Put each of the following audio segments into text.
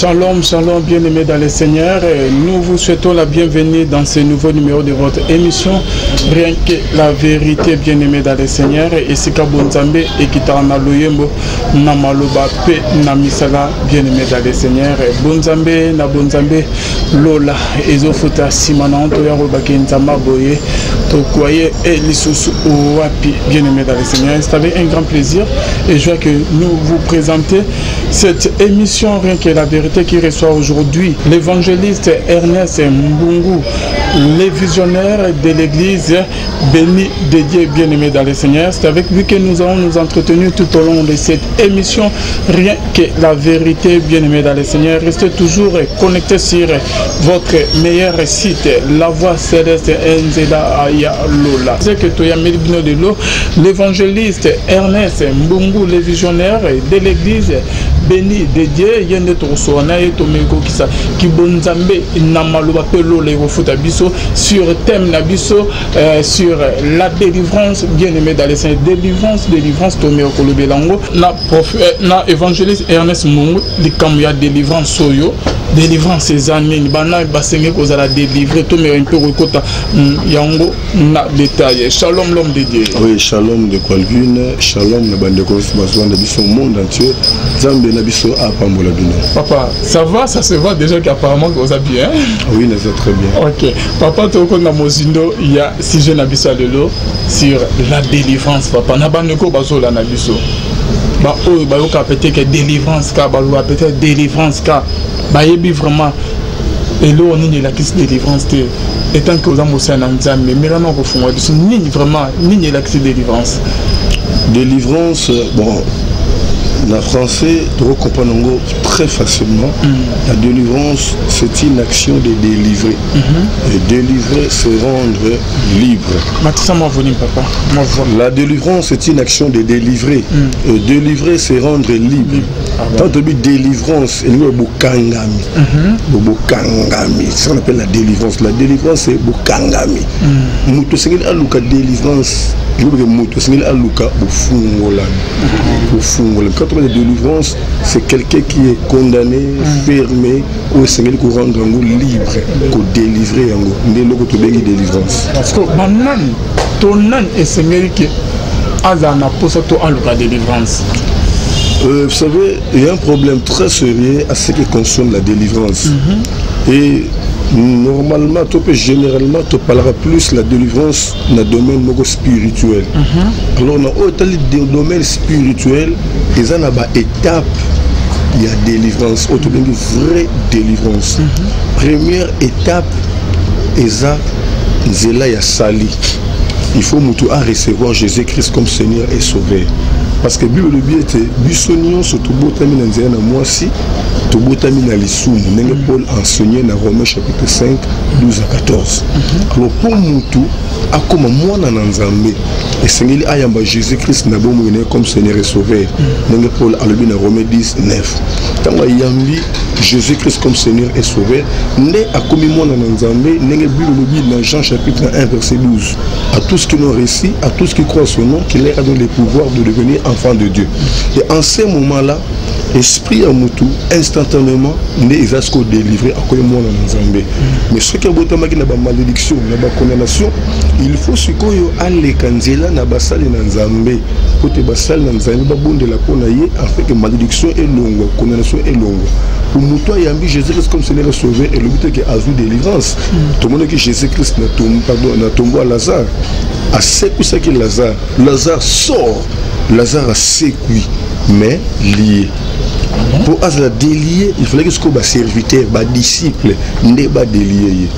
Shalom, shalom, bien-aimés dans le Seigneur. Nous vous souhaitons la bienvenue dans ce nouveau numéro de votre émission. Rien que la vérité, bien-aimés dans le Seigneur. Et Sika Bonzambe et Kitana Loyembo, Namaloba, Pe, Namisala, bien-aimés dans le Seigneur. Bonzambe, na Bonzambe, Lola, Ezofuta, Simana, Toyaroba, Kenzama, Boye, Tokwaye et Lissous, Ouapi, bien-aimés dans le Seigneur. C'est avec un grand plaisir et joie que nous vous présenter cette émission Rien que la vérité qui reçoit aujourd'hui l'évangéliste Ernest Mbungu, les visionnaires de l'église béni de Dieu bien-aimé dans le Seigneur. C'est avec lui que nous allons nous entretenir tout au long de cette émission Rien que la vérité bien-aimé dans le Seigneur. Restez toujours connectés sur votre meilleur site, La Voix Céleste Nzela Aya Lola. C'est que Toya Melibino de l'eau, l'évangéliste Ernest Mbungu, les visionnaires de l'église béni de Dieu, yende tosoana et tomeko kisa kibonzambe namaloba pelo le refuta biso sur thème nabiso sur la délivrance bien-aimé dans les saints, délivrance tomeko kolobelango na évangéliste Ernest Mbungu likamya délivrance soyo délivrance ces années bana basenge kozala délivrer tomeko un peu rekota yango na détail. Shalom l'homme de Dieu. Oui, shalom de Calvin, shalom na bande ko baswan de biso monde entier. Zambe na biso a pambola bino. Papa, ça va, ça se voit déjà qu'apparemment vous avez bien. Oui, ça très bien. Ok. Papa, tu as Mozindo, il y a 6 jeunes habits à l'élo sur la délivrance. Papa, n'a pas de quoi baso la nabiso. Bah, oh, bah, on peut-être que délivrance, car bah, peut-être délivrance, car bah, il y a vraiment. Et là, on est la question de délivrance. Et tant que vous avez aussi un anzam, mais maintenant, vous faites vraiment, ni la question de délivrance. Délivrance, bon. En français, tu comprends très facilement. La délivrance, c'est une action de délivrer. Et délivrer, c'est rendre libre. La délivrance, c'est une action de délivrer. Et délivrer, c'est rendre libre. Quand tu dis délivrance, il y a Bukangami. C'est ce qu'on appelle la délivrance. La délivrance, c'est Bukangami. C'est une délivrance. Quand on parle de délivrance, c'est quelqu'un qui est condamné, fermé, ou c'est quelqu'un qui rend libre, qui délivrer. C'est une délivrance. Parce que maintenant, ton nom est celui qui a la délivrance. Vous savez, il y a un problème très sérieux à ce qui concerne la délivrance. Et normalement, généralement, tu parleras plus de la délivrance dans le domaine spirituel. Alors, dans le domaine spirituel, il y a une étape, il y a délivrance, une vraie délivrance. Première étape, il y a sali. Il faut recevoir Jésus-Christ comme Seigneur et Sauveur. Parce que la Bible dit que surtout Paul enseigné dans Romains chapitre 5, 12 à 14. Alors pour nous, à comme moi dans Nzambe, et Seigneur ayamba Jésus-Christ n'a comme Seigneur et Sauveur. Paul a lu dans Romains 10, 9. Tant ayambi Jésus-Christ comme Seigneur et Sauveur, né à comme moi dans Nzambe, n'est Bible dans Jean chapitre 1, verset 12. À tous qui l'ont réussi, à tous qui croient son nom, qu'il a donné le pouvoir de devenir enfant de Dieu. Et en ce moment-là, Esprit à Moutou, instantanément, n'est exactement délivré à quoi moi dans Nzambe. Mais ce qui a beau temps qui n'a pas malédiction, n'a pas condamnation, il faut ce qu'on a les kanzela n'a pas salé dans Nzambe. Côté basal dans Nzambe, pas bon de la konaye, en fait que malédiction est longue, condamnation est longue. Pour Moutou, il y a mis Jésus-Christ comme Seigneur sauvé et le but est qu'il a vu délivrance. Tout le monde que Jésus-Christ n'a tombé à Lazare. À ce que c'est que Lazare sort. Lazare a sécuit, mais lié. Pour la délier, il fallait que ce soit serviteur, disciple, n'est pas délié.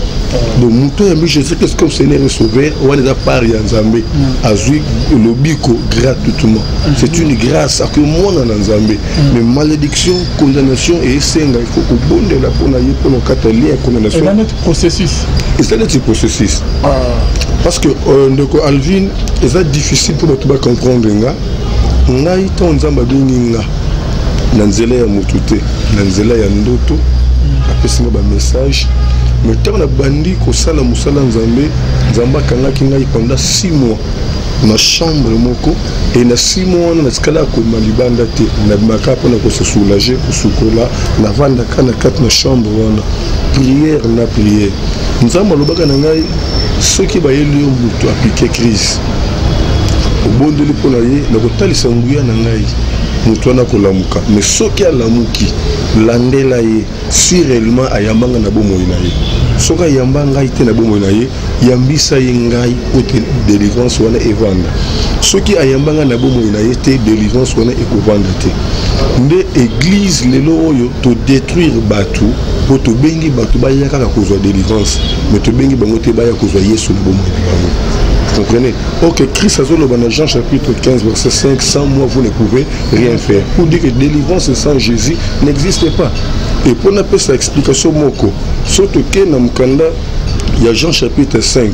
Donc, Mouton a mis Jésus-Christ comme Seigneur et Sauveur, on est à Paris en Zambé, à Zouik, le bico gratuitement. C'est une grâce à que moi dans Zambé. Mais malédiction, condamnation et senga, il faut que bon de la ponaille pour nos catalans condamnation. Et dans notre processus. Et c'est notre processus. Parce que Alvin, c'est difficile pour nous de comprendre. On a été en Zambé. Nanzela ya mutute, nanzela ya ndoto, apesi nga ba message. Mais tant na bandi ko sala musala Nzambe, Nzamba kanga ki ngai pendant 6 mois. na chambre moko et na 6 mois na skala ko malibanda te na makapo na ko se soulager ko sukola na vanda kana kat na chambre wana prière na prière nzamba lobaka na ngai ceux qui ba yeli mutu appliquer crise obondeli pona ye na ko talisa nguya na ngai mutu na ko lamuka mais soki alamuki landela ye si réellement ayambanga na bomo na ye soka yambanga ite na bomo na ye yambisa ye ngai ote délivrance wana evanda soki ayambanga na bomo na ye te délivrance wana ekovanda te nde église lelo oyo to détruire batu po to bengi batu bayaka kozwa délivrance mais to bengi bango te baya kozwa Yesu na bomo na bango. Comprenez? Ok, Christ a dit dans Jean chapitre 15 verset 5, sans moi vous ne pouvez rien faire. Pour dire que délivrance sans Jésus n'existe pas. Et pour nous faire cette explication, surtout que dans il y a Jean chapitre 5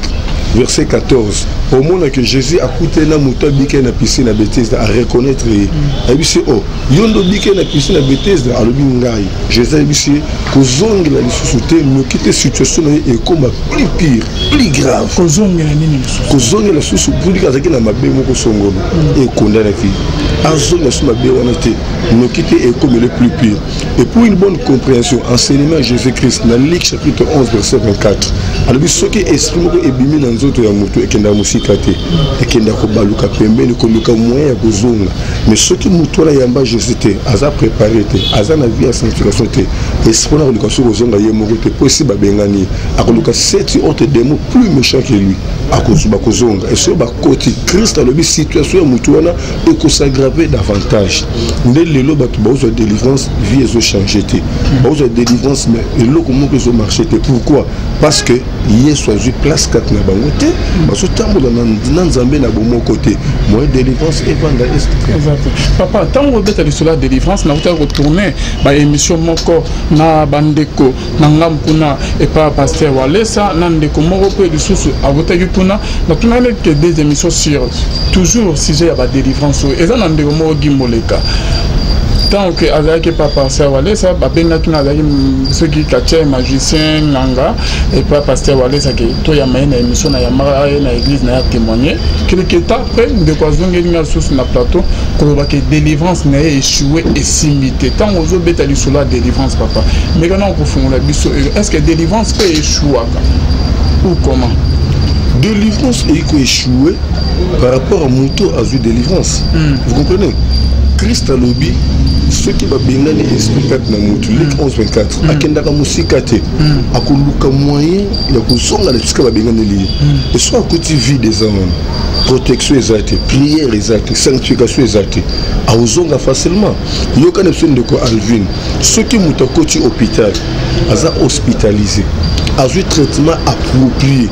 verset 14. Au moment que Jésus a coûté na muta bike na piscine à Bethesda à reconnaître et puis c'est oh yondo bike na piscine à Bethesda à l'obingai Jésus a dit que zongi la lisusuté me quitter situation et comme plus pire plus grave que zongi la nini que zongi la susu pour dire que na mabe moko songolo et condamné qui azongi la susu mabe wana te me quitter et comme le plus pire. Et pour une bonne compréhension enseignement Jésus-Christ dans Luc chapitre 11 verset 24 alors ce qui exprime que ebimi na nzoto ya mutu ekenda musikate ekenda ko baluka pembeni ko luka moyen ya kozonga mais ce qui mutu la yamba Jésus te aza préparé te aza na vie à sanctification te esprit na luka so kozonga ye moko te possible bengani akoluka 7 autres démons plus méchants que lui akozuba kozonga et sur ba côté Christ a le situation ya mutu wana et ko s'aggraver davantage ndé lelo batu ba ozo délivrance vie ezo changer te ba ozo délivrance mais eloko moko ezo marcher te pourquoi parce que Yesu a eu place 4 na bango te baso tambola na nzambe na bomo côté moi délivrance evanga est exact papa tango beta sur la délivrance na retourner ba émission moko na bandeko na ngampuna et pas pasteur Walesa na ndeko moko pe lisusu abota yupuna na tuna que des émissions sur toujours sujet ya ba délivrance et ça na ndeko moko gimoleka tant que avec papa pasteur Walesa ba benga tuna avec ceux qui caché magicien nanga et pas pasteur Walesa que to ya maina émission na ya mara na église na témoigner quelque temps après de quoi zongi na sous na plateau ko ba que délivrance na échoué et simité tant aux autres beta sur la délivrance papa mais quand on confond la biso est-ce que délivrance peut échouer ou comment délivrance est échoué par rapport à Mouto a vu délivrance vous comprenez Christ a lobby ceux qui va bien expliquer na mutu Luc 11:24 akendaka musika te akoluka moyen ya kusonga na tsika ba bien lié et soit côté vie des hommes protection exacte prière exacte sanctification exacte auzonga facilement yokane de ko Alvin ceux qui muta côté hôpital aza hospitalisé a eu traitement approprié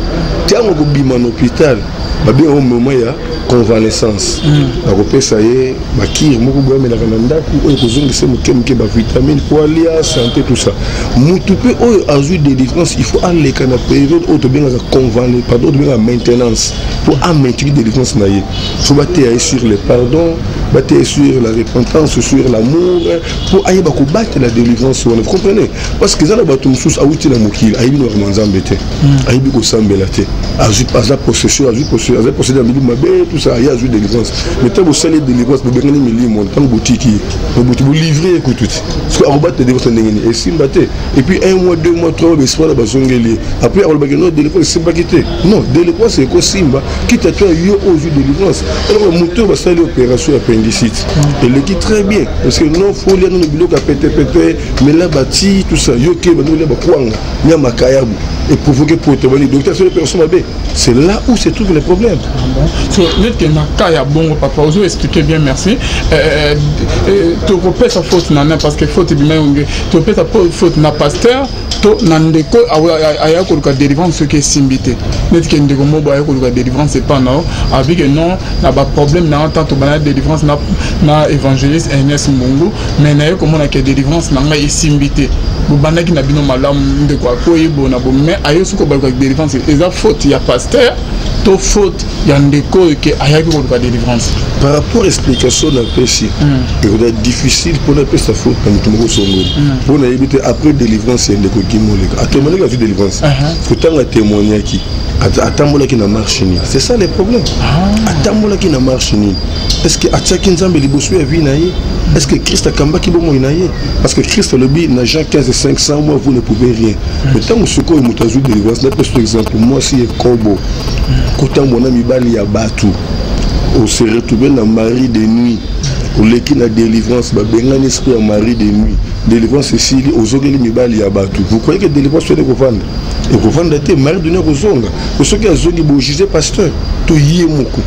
tiango ko bima na hôpital ba bien au moment ya convalescence na kopesa ye bakir moko boya melaka na ndaku oyo kozongisa mokemke ba vitamine pour aller à santé tout ça mutu pe oyo azui délivrance il faut aller kana période oyo tobenga convalescence pardon tobenga maintenance pour maintenir délivrance na ye faut bater sur le pardon bater sur la repentance sur l'amour pour ayeba ko battre la délivrance vous comprenez parce que ça na bato mususu awuti na mokili ayibi no manzambe te ayibi ko sambela te azui pas la possession azui posséder la milieu mabe tout ça il y a eu délivrance mais tant vous salez délivrance vous gagnez milieu monde tant boutique vous livrez écoute tout parce que arobat de délivrance ndengeni et simbaté et puis 1 mois 2 mois 3 mois espoir la bazongeli après on va gagner délivrance simba quitter non délivrance c'est quoi simba quitte à toi yo aux délivrance alors le moteur va salir opération appendicite et le qui très bien parce que non faut lire nos biloka pété mais là bâti tout ça yo ke ba no ba kwanga nyama kayabu et provoquer pour te venir docteur sur les personnes c'est là où se trouve le problème. So net que na kaya bon papa vous expliquez bien merci tu repères sa faute nana parce que faute bi mai tu repères sa faute na pasteur to nandeko aya ko ka délivrance ce qui est simbité net que ndeko mo ba ko ka délivrance c'est pas non avec que non na ba problème na tant to bana délivrance na évangéliste Ernest Mungu mais na ko mona que délivrance na ngai simbité bu bandaki na bino malam ndeko akoyi bona bo mais ayo suko ba ka délivrance et ça faute ya pasteur to faute ya ndeko que aya ko ka délivrance par rapport à l'explication d'un péché il est difficile pour la sa faute comme tout le monde songo pour na éviter après délivrance ndeko gimoleka à témoigner la vie délivrance faut tant témoigner qui atambola qui na marche ni. C'est ça le problème. Atambola qui na marche ni. Est-ce que Ataki Nzambe liboso ya vie na ye? Est-ce que Christ a kamba ki bomo na ye? Parce que Christ le dit dans Jean 15 500 mois vous ne pouvez rien. Mais tant que ce ko mutazu délivrance, par exemple moi si Kobo kotan mona mibali ya batu on se retrouver dans mari de nuit au leki na délivrance ba benga esprit ya mari de nuit délivrance ceci aux ogeli mibali ya batu. Vous croyez que délivrance fait ko vendre et ko vendre te mari de nuit ko zonga ko soki azongi bo juger pasteur to yé moko.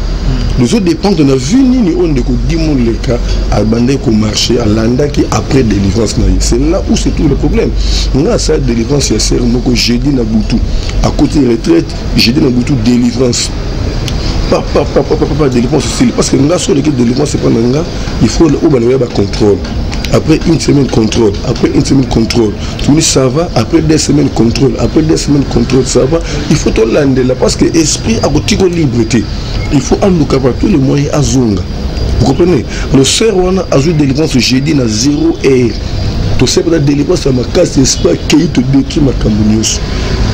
Les autres dépendent de la vie ni on de ko dimon le cas à bandé ko marché à landa qui après délivrance na. C'est là où c'est tout le problème. On a ça délivrance ya ser moko jeudi na butu à côté retraite jeudi na butu délivrance. Pas délivrance aussi parce que nga sur l'équipe de délivrance c'est pas nga il faut le contrôle. Après une semaine contrôle, après une semaine contrôle, tout ça va, après 2 semaines contrôle, après 2 semaines contrôle, ça va. Il faut tout l'ande là parce que l'esprit a une liberté. Il faut allouer par tous les moyens à zonga. Vous comprenez? Le sœur on a joué délivrance jeudi na 0 heure. Tout ça pour la délivrance à ma casse espoir qui te détruit ma cambonius.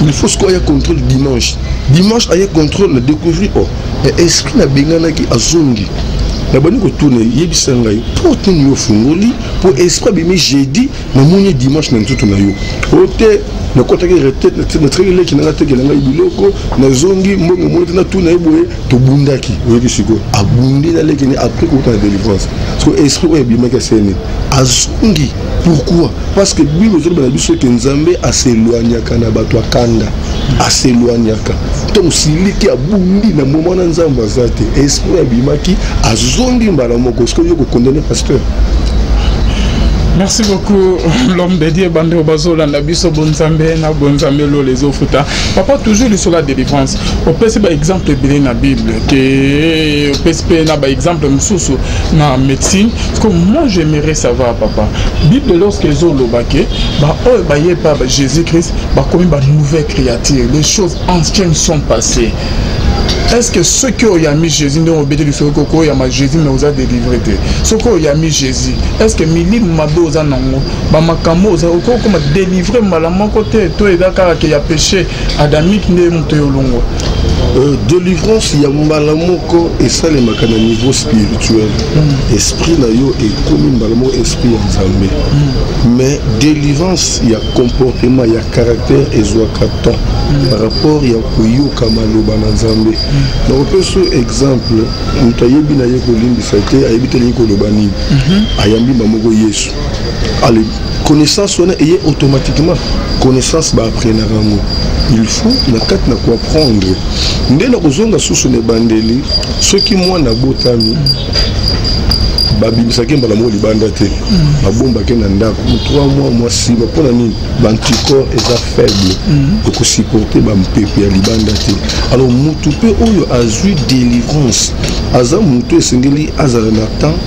Il faut ce qu'il y a contrôle dimanche. Dimanche il y a contrôle, le découvrir oh. L'esprit na bengana qui a zongi. La bonne ko tourner yebisa ngai pour tenir fungoli pour esprit bimi jeudi na moni dimanche na ntutu na yo ote na kota ke retraite na trele ki na teke na ngai biloko na zongi mbongo moto na tuna eboye to bundaki oyebi siko abundi na leki ni après ko ta délivrance so esprit o bimi ka sene azongi. Pourquoi? Parce que Bible dit que Nzambe a s'éloigné kana bato akanda a s'éloigné ka donc s'il qui a bundi na moment na Nzambe azate esprit abimaki azongi mbala moko ce que yo ko condamner pasteur. Merci beaucoup l'homme de Dieu Bandé Bazola Nabiso Bonzambe na Bonzambe lo les ofuta. Papa toujours sur la délivrance. On peut par exemple de la Bible que on peut na par exemple mususu na médecine parce que moi j'aimerais savoir papa. Bible lorsque ils ont lobake ba oh ba yé pas Jésus-Christ ba comme ba nouvelle créature. Les choses anciennes sont passées. Est-ce que ceux qui ont mis Jésus n'ont obéi du Soko qui ont mis Jésus nous a délivré? Ceux qui ont mis Jésus, est-ce que Mili Madoza Nango, Bamakamo, comme délivré Malaman côté, toi et Dakar qui a péché, Adamique ne monte au long? Délivrance, il y a Malamoko et ça les makana niveau spirituel. Esprit na yo est comme Malamo esprit en Zambé. Mais délivrance, il y a comportement, il y a caractère et zoakaton. Par rapport, il y a Kuyo Kamalo Banazambé. Donc, par exemple, nous avons dit que nous avons dit que nous avons dit allez, connaissance est automatiquement. Connaissance va apprendre. Il faut quoi prendre. Nous avons sous les bandeli, ceux qui m'ont abotami. Babibisaki mbala mo libanda te babomba ke na ndako 3 mois moi 6 mois pour nani banticorps est faible pour ko supporter ba mpepe ya libanda te. Alors mutu pe oyo azui délivrance aza mutu esengeli azala na temps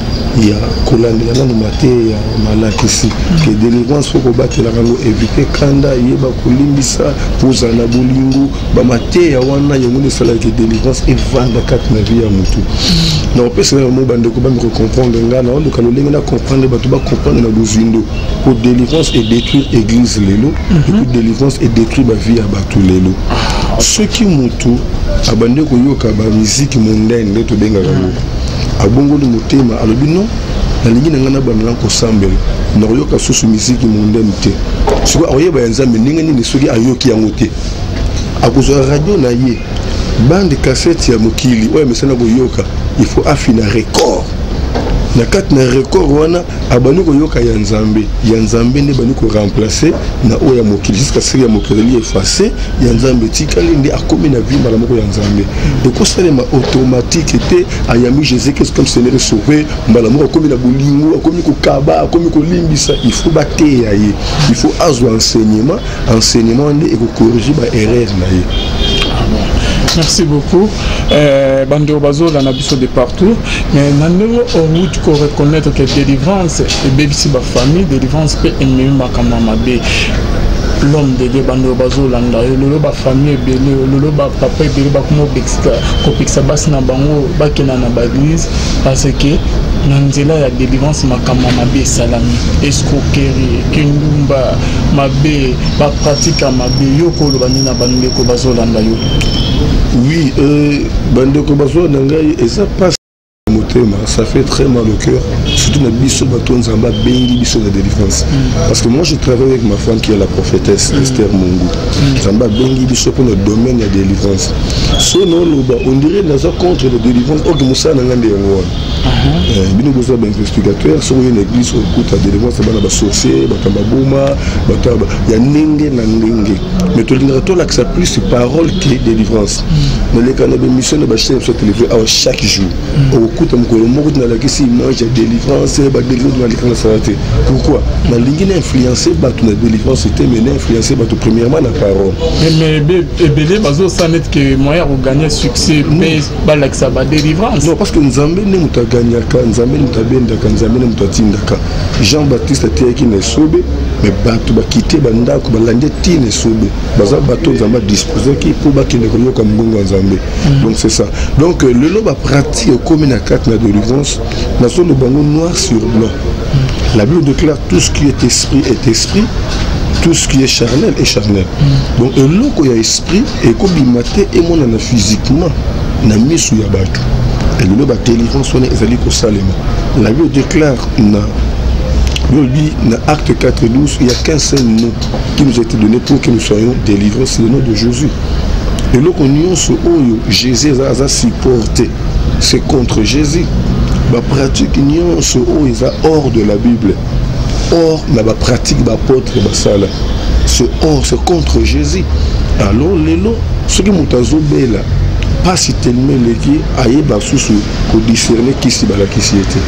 ya kolandela na mate ya malakisi que délivrance faut kobatela rango éviter kanda yeba kolimbisa poza na bolingo ba mate ya wana yongone sala que délivrance et vendre 4 na vie ya mutu. Non personne mo bande ko ba me comprendre ngana on doit le comprendre bato ba comprendre na bozindo pour délivrance et détruire église lelo et pour délivrance et détruire ba vie ya bato lelo. Ceux qui mutu abande ko yoka ba musique mondaine to benga rango abongo le motema alobi non na lingi na ngana ba mlanko sambele na yoka susu musique mondaine te siko oyeba ya nzambe ninga nini soki ayoki yango te akozwa radio na ye bande cassette ya mokili oyo mesana ko yoka il faut affiner record na kat na record wana abani ko yoka ya nzambe ne bani ko remplacer na oya mokili jusqu'à ce ya mokili effacer ya nzambe tikali ndi akomi na vie mala moko ya nzambe de ko salema automatique te ayami Jésus Christ comme Seigneur sauvé mala moko akomi na bolingo akomi ko kaba akomi ko limbisa il faut bater ya ye il faut azwa enseignement ndi e ko corriger ba erreur na ye. Merci beaucoup. Bandeo Bazola na biso de partout. Mais nous devons reconnaître que délivrance et bébé ba famille, délivrance peut aimer ma kamamabe. L'homme de Bandeo Bazola le ba famille le ba papa de ba como bexka kopiksa bas na bango bakena na baglise parce que nanzela ya délivrance makama mabe salami escroquerie kindumba mabe ba pratique mabe yoko lo banina bandeko Bazola yo. Oui, bandeko bazo nangai et ça passe ça fait très mal au cœur, surtout dans biso baton zamba bengi biso de délivrance. Parce que moi je travaille avec ma femme qui est la prophétesse Esther Mungu. Zamba bengi biso pour le domaine de délivrance. So non on dirait dans contre la délivrance au que musa nangande yango. Bino besoin d'investigateur sur une église au coup de délivrance bana ba sorcier, batamba boma, bataba ya nenge na nenge. Mais tout l'ingrato là que ça plus parole qui délivrance. Mais les canaux de mission de bâcher sur télévision à chaque jour. Au coup de mon na la question image de délivrance ba délivrance dans l'écran saraté. Pourquoi? Na lingi na influencer ba tout na délivrance c'était mais influencer ba tout premièrement la parole. Mais belé bazo ça net que moyen pour gagner succès mais ba la que ça ba délivrance. Non parce que Nzambe ne muta gagner ka Nzambe ne muta benda ka Nzambe ne muta tinda ka. Jean-Baptiste Teki ne sobe mais ba tout ba quitter ba ndako ba lande tine sobe. Baza bato Nzamba disposer qui pour ba kine ko comme mbongo Nzambe. Donc c'est ça. Donc le loba pratique comme na carte de délivrance, dans le bango noir sur blanc. La Bible déclare tout ce qui est esprit, tout ce qui est charnel est charnel. Donc, un lot qui a esprit et comme il maté et mon ana physiquement, n'a mis sous yabatou. Et le lot de délivrance, on est allé au Salem. La Bible déclare dans Acte 4:12, il n'y a qu'un seul nom qui nous a été donné pour que nous soyons délivrés, c'est le nom de Jésus. Et là, on y a ce où Jésus a supporté. C'est contre Jésus. La pratique union ce haut est hors de la Bible. Or, la pratique d'apôtre basala. C'est hors, c'est contre Jésus. Alors, les lots, ce qui m'ont là, pas si tellement les qui aillent sous pour discerner qui s'y bala qui s'y était.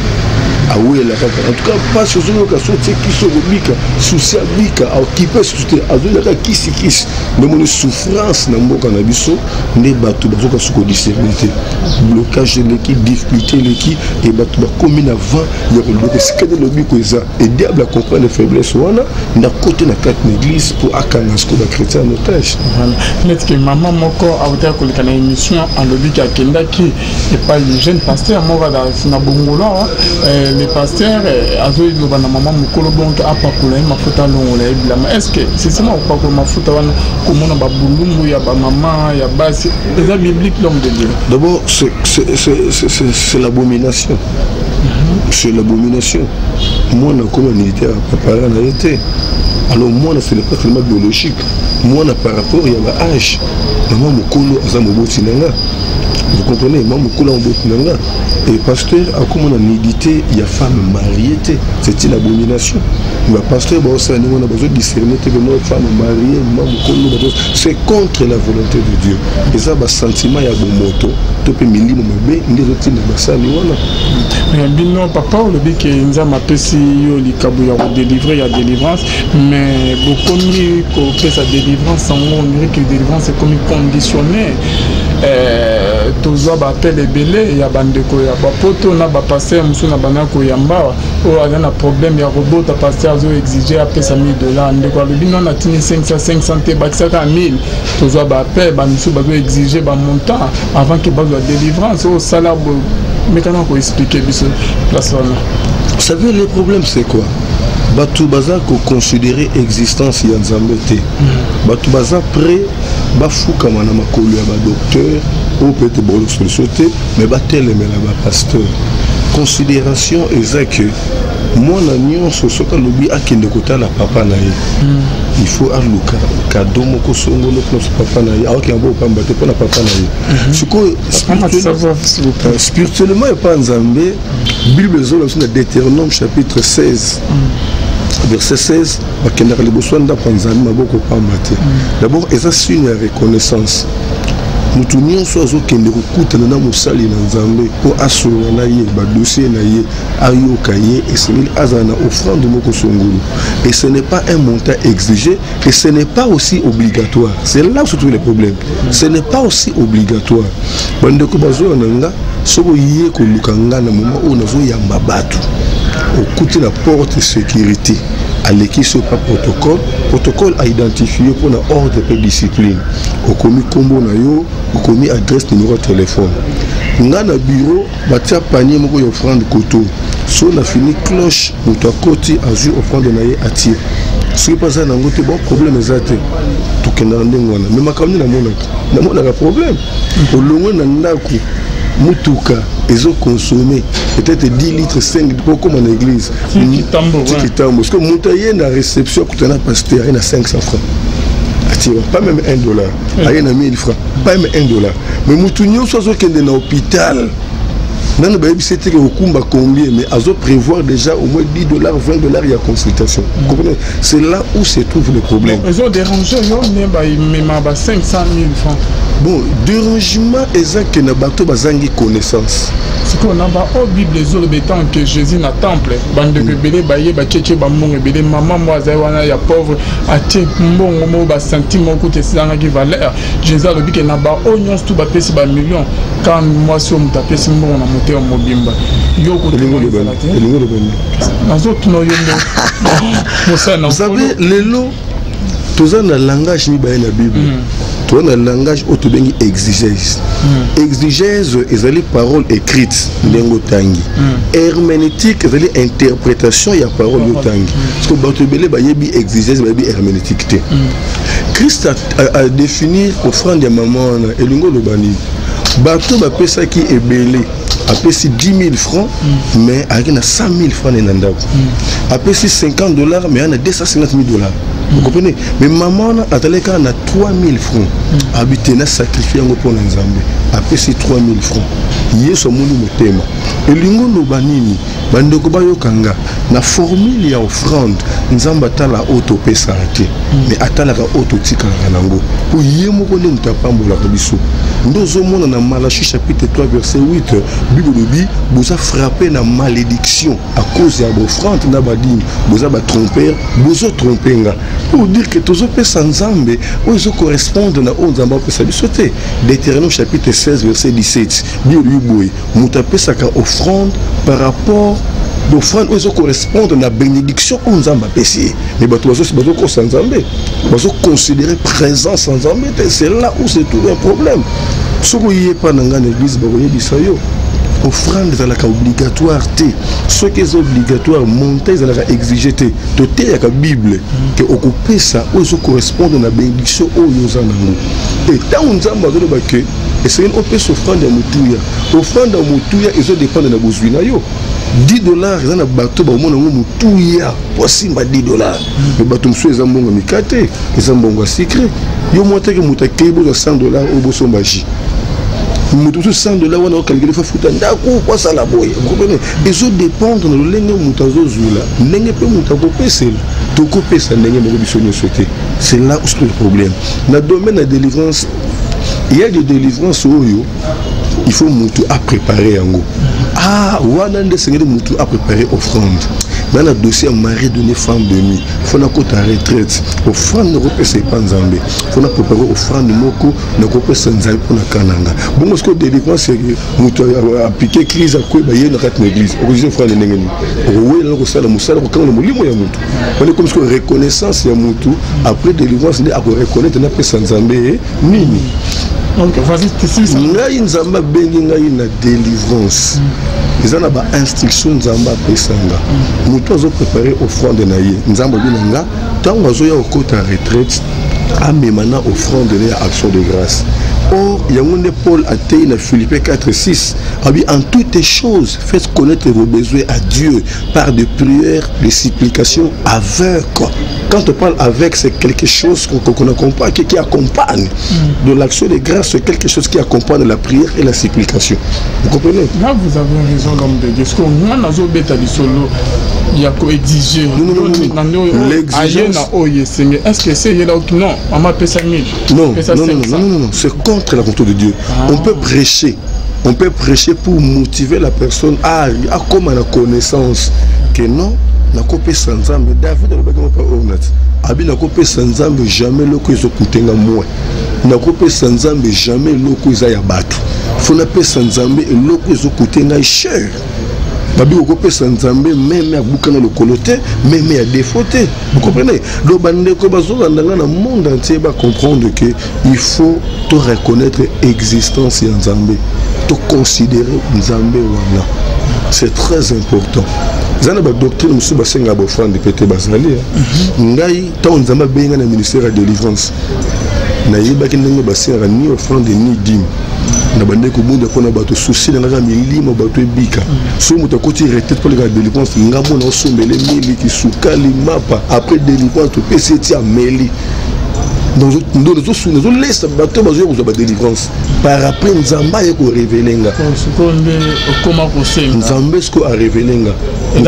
Ah oui, en tout cas, pas sur ce cas, qui sont bika, sous sa bika, à occuper sous à la qui s'y kiss. Mais mon souffrance n'a pas cannabis, n'est battu, parce que discerner. Blocage de l'équipe, difficulté de l'équipe, et battu, comme il avant, il y a le risque de l'objet que ça. Et diable à comprendre les faiblesses, on a côté la carte d'église pour accanasco de chrétien en otage. Net que maman moko a été à une émission en lobby qui a kenda qui est pas le jeune pasteur, moi dans Bongola. Les pasteurs, na maman mukolo donc apakula mafuta longola ebilama. Est-ce que c'est seulement apakula mafuta wana komona ba bulumbu ya ba maman ya basi les biblique l'homme de Dieu? D'abord c'est l'abomination. C'est l'abomination. Moi on a comme militaire papa n'a été. Alors moi ce n'est pas seulement biologique. Moi par rapport il y a l'âge. Maman mukolo azamoboti nanga. Vous comprenez, maman mukolo azamoboti nanga. Et pasteur a comme on a médité, il y a femme mariée, c'est une abomination. Le pasteur on a besoin de discerner que notre femme mariée, c'est contre la volonté de Dieu. Et ça, le sentiment, il y a bon moto, tu peux me lire, mais il y a des gens qui ont papa, on dit que nous avons délivré, il y a délivrance, mais beaucoup de sa délivrance, on dirait que la délivrance est comme conditionné. Tous appel et belé, il y a bandeko ya bapoto na ba pasteur musu na banako yamba o a un problème ya robot ta pasteur zo exiger après $100,000 ndeko le bino na tini 500 te bakisaka 1000 tous appel ba musu ba exiger ba montant avant que ba la délivrance au salaire mais comment on expliquer biso place là. Vous savez le problème c'est quoi? Batu baza ko considérer existence ya Nzambe te. Batu baza prêt ba fuka mana makolo ya ba docteur ou peut-être bon solution mais ba teleme la ba pasteur. Considération est que moi na nyonso soka lobi akende kotala papa na ye. Il faut aluka cadeau moko songo no papa na ye. Ok on va pamba te pona papa na ye. Siko spirituellement et pas Nzambe. Bible zo la Deutéronome chapitre 16. Verset 16, d'abord, et ça c'est une reconnaissance. Nous tournions sur ce que nous écoutons dans nos salles dans Zambé pour assurer le dossier et c'est une offrande de Moko Songolo. Et ce n'est pas un montant exigé et ce n'est pas aussi obligatoire. C'est là où se trouve le problème. Ce n'est pas aussi obligatoire. Au côté de la porte de sécurité, à l'équipe sur pas protocole à identifier pour un ordre de discipline. Au commis combo na yo, au commis adresse numéro de téléphone. Nga na bureau, batia panier moko yo offrande koto. So na fini cloche, moto à côté azur offrande na ye attire. Ce qui passe dans ngote bon problème exact. Tout okenda ndenge wana mais makambo namonaka problème olongo na ndako mutuka ezo consommer peut-être 10 litres 5 pour comme en église Tikitambo parce que moutaye na réception kutana pasteur il a 500 francs pas même $1 il y a 1000 francs pas même $1 mais mutunyo soit okende na hôpital non, c'était que Okumba combien, mais à prévoir déjà au moins $10, $20 il y a consultation. C'est là où se trouve le problème. Ils ont dérangé, ils ont 500 000 francs. Bon, dérangement exact que Nabato Bazangi connaissance. C'est qu'on a au Bible les autres bétants que Jésus n'a temple. Bande de bébés, baye, bacheche, bambon, bébé, maman, moi, zawana, ya pauvre, atie, mbon, mo, ba sentiment, côté, c'est un qui valeur. Jésus a le but que n'a pas oignon, tout ba pèse, ba million. Quand moi, si on m'a tapé, c'est bon, on a monté en mobimba. Yo, côté, vous savez, les lots, tous un langage, mi baye la Bible. Toi, dans le langage, tu as exigèse. Exigèse, c'est les paroles écrites. Herménétique, c'est l'interprétation de la parole. Parce que tu as exigèse, tu as herménétique. Christ a défini l'offrande de maman et le bani. Bateau va payer ça qui est belé. A payé 10 000 francs, mais il y a 100 000 francs. A payé $50, mais il y a $250 000. Vous comprenez? Mais maman a 3 000 francs. Habité na sacrifié pour les Zambie. A payé 3 000 francs. Hier, ce monde me thème. Et l'ingo no banini, bandeko bayo kanga. Na formule ya offrande, nzamba tala auto pesa ate. Mais atala ka auto tika nango. Pour yemo kone mutapambola ko biso. Ndozo mona na Malachie chapitre 3 verset 8, Bible dit vous a frappé na malédiction à cause de l'offrande na badine, vous a tromper, vous a tromper nga. Pour dire que tous pesa nzambe, ils correspondent na nzamba pesa bisote. Deutéronome chapitre 16 verset 17. Bible boy, mutapesa ka offrande par rapport l'offrande ils correspondent à la bénédiction on nzamba pesi. Mais bato bazo ko sanzambe, bazo considérer présence en nzambe, c'est là où se trouve un problème. Ce qui est pas dans l'église bagoye bisayo. Offrande est obligatoire. Ce qui est obligatoire, monter est exigé. Tout est la Bible que occuper ça, où correspond à la bénédiction où nous en avons. Et tant on a besoin que et c'est une offrande à Moutuya. Offrande à Moutuya, ils ont dépendent de la besoin. $10 ils ont bateau ba mona Moutuya. Voici $10. Mais bateau monsieur ils ont bon mikate, ils ont bon secret. Yo monter que Moutake besoin $100 au bosso magie. Mutu $100 wana calculer fa futa ndako kwa sala boy. Vous comprenez? Ils ont dépendre de l'enge mutazo zula. Ndenge pe mutako pesela. Toko pesa ndenge mo bisonyo souhaité. C'est là où se trouve le problème. Dans le domaine de la délivrance, il y a des délivrances où il faut mutu à préparer en go. Ah, wana nde sengeli mutu à préparer offrande. Dans le dossier mari donné femme de nuit, il faut que tu retraite. Offrande ne repèse pas Nzambe. Il faut préparer offrande moko ne repèse Nzambe pour la kananga. Bon, ce que délivrance c'est que appliquer crise à quoi bayer na kat l'église. Origine offrande ndengeni. Owe na ko sala musala ko kanga molimo ya mutu. On est comme ce que reconnaissance ya mutu après délivrance ne a ko reconnaître na pesa Nzambe nini. Donc vas-y tu sais. Ngai Nzamba bengi ngai na délivrance. Ils ont une instruction Nzamba pesanga. Mutu azo préparer offrande na ye. Nzamba binanga tant azo ya okota retraite amemana offrande na action de grâce. Or, il y a un Paul a été dans Philippiens 4:6. En toutes choses, faites connaître vos besoins à Dieu par des prières, des supplications avec. Quand on parle avec, c'est quelque chose qu'on accompagne, qui accompagne. De l'action de grâce, c'est quelque chose qui accompagne la prière et la supplication. Vous comprenez? Là, vous avez raison, l'homme de Dieu. Parce qu'on a solo. Il y a quoi exiger. L'exigence. Est-ce que c'est là où non? On m'a payé 5 000. Non. C'est contre la volonté de Dieu. On peut prêcher. On peut prêcher pour motiver la personne à comme à la connaissance que non, n'a copé sans Nzambe. David n'a pas honnête. Abi n'a copé sans Nzambe jamais le que ils ont coûté moins. N'a copé sans Nzambe jamais le que ils ont battu. Faut n'a pas sans Nzambe le que ils ont coûté cher. Babi okopé sans Nzambe même à boucana le coloté même à défauter. Vous comprenez? Le bandeko bazo dans le monde entier va comprendre que il faut te reconnaître l'existence de Nzambe, te considérer Nzambe wana. C'est très important. Zana ba doctrine musu basenga ba offrande pété bazali. Ngai ta Nzamba benga na ministère de délivrance. na yeba ki ndenge basengaka ni offrande ni dîme na bande ko bunda pona bato souci na nga milimo bato ebika so muta koti retraite pour la délivrance ngamo na sombele mili ki sukali mapa après délivrance to pesi a meli donc nous laisse bato bazo ko ba délivrance par après nzamba ye ko révéler nga comment conseiller nzambe ce ko a révéler nga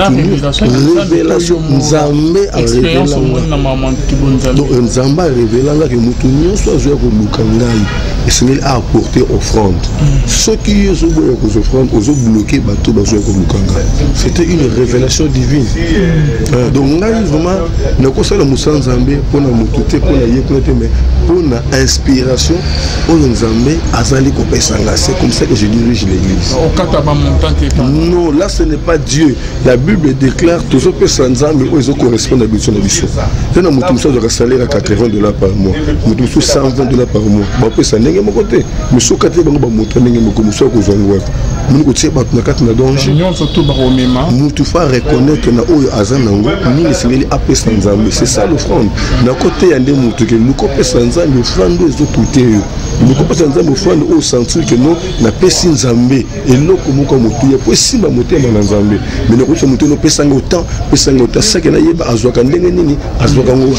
révélation nzambe a révéler nga donc nzamba a révéler nga que mutu nyonso azo ko luka ngai et c'est à apporter offrande ceux qui ont offrande aux bloqués bateau bazo ko luka ngai c'était une révélation divine donc ngai vraiment na ko sala musa nzambe pona mutu te pona ye te mais pona inspiration o nzambe azali ko pesanga c'est comme ça que je dirige l'église non là ce n'est pas Dieu. La Bible déclare que tous les personnes qui correspondent à la mission de l'issue. Il y a un salaire à $80 par mois, $120 par mois. Je suis un côté. Je suis un côté. Je suis c'est ça l'offrande. D'un côté, il y a des gens qui ont offrande aux autres. Nous comprenons offrande au sentir que nous n'avons pas si nzambe et nous comme nous pour si ma moté na nzambe mais nous sommes nous pesanga autant ça que na yeba azwaka ndenge nini azwaka ngo.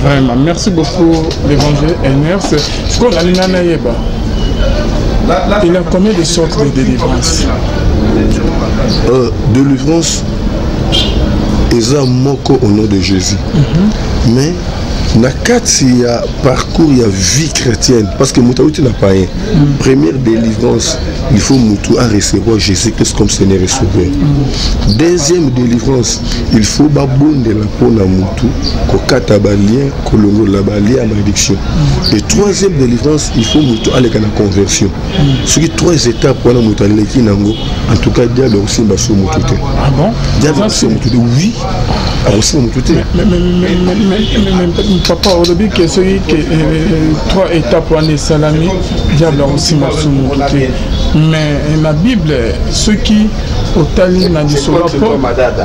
Vraiment merci beaucoup l'évangile Ernest. Ce qu'on a lina na yeba il y a combien de sortes de délivrance? Délivrance eza moko au nom de Jésus. Mais na kati ya parcours ya vie chrétienne parce que mutu n'a pas rien. Première délivrance, il faut mutu à recevoir Jésus-Christ comme Seigneur et Sauveur. Deuxième délivrance, il faut babonde la pona mutu ko kata balien ko longo la balien à malédiction. Et troisième délivrance, il faut mutu aller à la conversion. Ce qui trois étapes pour la mutu aller qui nango en tout cas diable aussi ba so mutu te. Ah bon? Diable aussi mutu te oui. Aussi mutu te. Papa, au début, que celui qui trois étapes pour aller salami, diable aussi m'a soumis. Mais la Bible, ceux qui au tali n'a dit sur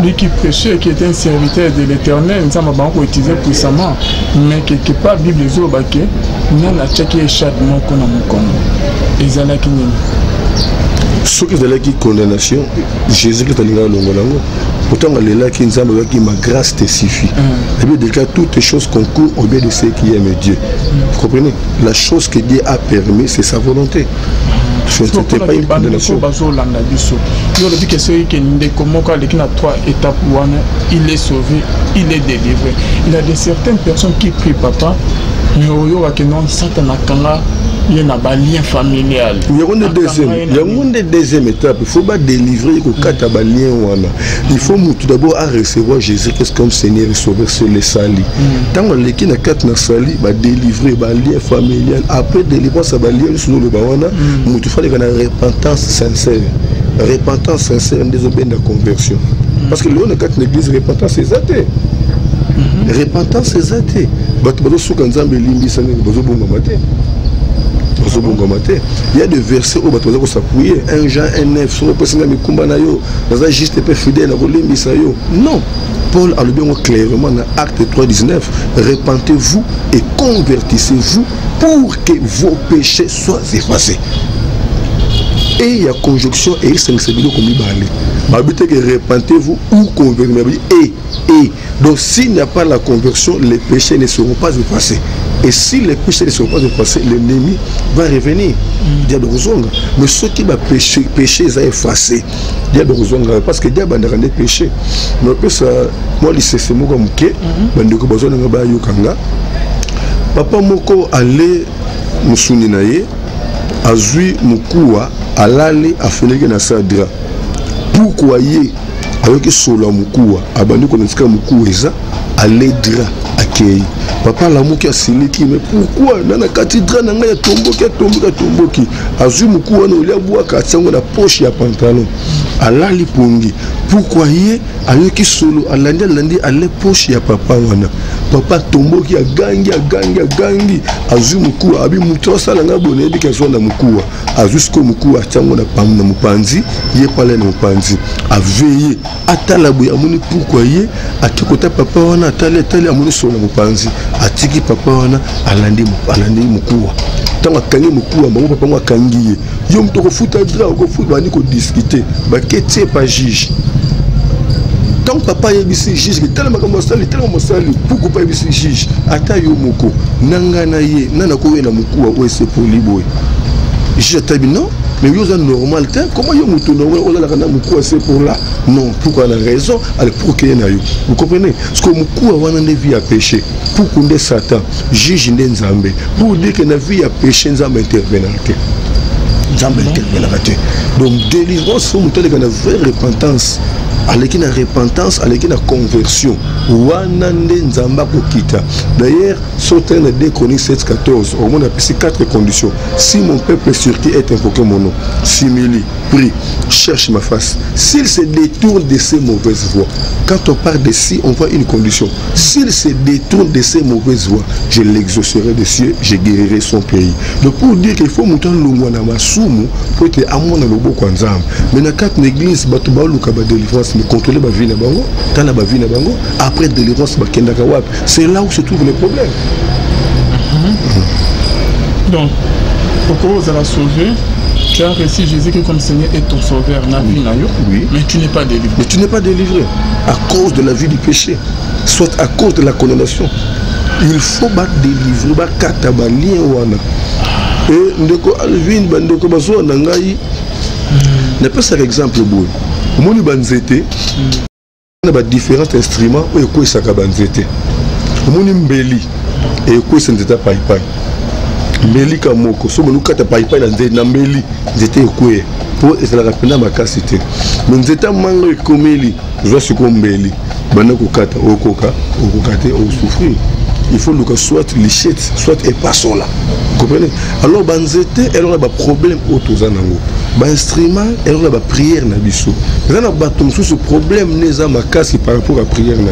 lui qui prêchait, qui était un serviteur de l'Éternel, nous avons beaucoup utilisé puissamment. Mais quelque part, la Bible est au baquet, nous avons checké les chats de mon Congo. Ils ont qui ceux qui ont qui condamnation, Jésus-Christ a dit pourtant, ma grâce te suffit. La Bible déclare toutes les choses concourent au bien de ceux qui aiment Dieu. Vous comprenez? La chose que Dieu a permis, c'est sa volonté. Ce n'était pas une condamnation. Il est sauvé, il est délivré. Il y a certaines personnes qui prient papa, mais il y a un lien familial. Il y a une deuxième étape. Il faut pas délivrer il faut tout d'abord recevoir Jésus-Christ comme Seigneur et Sauveur sur les salis. Tant que qui n'a quatre sali, délivrer lien familial. Après délivrance, lien sur le bawana, il faut une repentance sincère. Repentance sincère des obéis de conversion. Parce que l'on a quatre églises repentance c'est athée. Repentance c'est athée. Il y a des versets où on s'appuyer. 1 Jean 1:9 sur le juste fidèle non. Paul a le bien clairement dans Acte 3:19. Repentez-vous et convertissez-vous pour que vos péchés soient effacés. Et il y a conjonction et il s'est comme que repentez-vous ou convertissez-vous. Et donc s'il n'y a pas la conversion, les péchés ne seront pas effacés. Et si les péchés ne seront pas effacés, l'ennemi va revenir. Mais ceux qui vont pécher, ils sont effacés. Parce que Dieu a rendu péché. Mais moi, c'est moi comme que papa moko allait musuni naye azui mukua alali afeleke na sadra. Pourquoi yé avec solo mukua abandi ko ntsika mukua eza aledra akei. Papa la mouki a siliki, mais pourquoi dans la cathédrale il y a tomboki azui mukua no lia boa katsango na poche ya pantalon alali pongi. Pourquoi yé avec solo alandi alali poche ya papa wana papa tomboki agangi azwi mukuwa abi mutu asala nga bone bi kaso na mukuwa azusko mukuwa chango na pam na mupanzi ye pale na mupanzi aveye atala boy amoni pourquoi ye atikota papa wana atale amoni so na mupanzi atiki papa wana alandi mukuwa tanga kangi mukuwa bango papa ngo kangi ye yo mtoko futa dra ko futa bani ko discuter ba ketie pa juge. Quand papa est ici, juge, tellement mosali, pourquoi pas ici, juge, ata yo moko, nangana ye, nana kowe na mukuwa ou c'est pour liboy. Je t'ai non, mais yo c'est normal, comment yo muto normal, on a la mukuwa c'est pour là. Non, pourquoi on a raison, allez pour qu'il y ait. Vous comprenez? Parce que mukuwa wana ne vie à péché, pour qu'on ait Satan, juge n'enzambe, pour dire que la vie à péché n'enzambe intervenir. Donc délivrance, il faut une vraie repentance. Avec une repentance, avec une conversion. D'ailleurs, sauter dans 2 Chroniques 7-14, au moins on a 4 conditions. Si mon peuple sur qui est invoqué mon nom, s'humilie, prie, cherche ma face, s'il se détourne de ses mauvaises voies, quand on parle de si, on voit une condition. S'il se détourne de ses mauvaises voies, je l'exaucerai des cieux, je guérirai son pays. Donc pour dire qu'il faut monter l'ongwana masumu, pour être à mon alobo kwanzam. Mais dans 4 églises, batuba lukaba délivrance, mais contrôler ma vie na bango, tala ma vie na bango, après délivrance, c'est là où se trouvent les problèmes. Donc, pourquoi vous allez sauver? Tu as reçu Jésus comme Seigneur et ton sauveur, oui. Mais tu n'es pas délivré. Mais tu n'es pas délivré à cause de la vie du péché, soit à cause de la condamnation. Il faut battre délivrer, katabalien wana. Et ndeko alvin bandeko bazo nangai. N'est pas ça exemple boy. Moni banzete. On a différents instruments où il y a banzete. Moni mbeli et quoi c'est nzeta pai. Mbeli kamoko so monu kata pai na mbeli nzete quoi pour essayer de rappeler ma casité. Mais nzeta mango ekomeli, je vois ce qu'on mbeli. Bana ko kata okoka au souffrir. Il faut que soit lichette, soit et pas là. Vous comprenez? Alors, banzete, elle a un problème autour nango. Instrument, elle a une prière na biso. Elle a ce problème n'est pas ma casse par rapport à la prière na.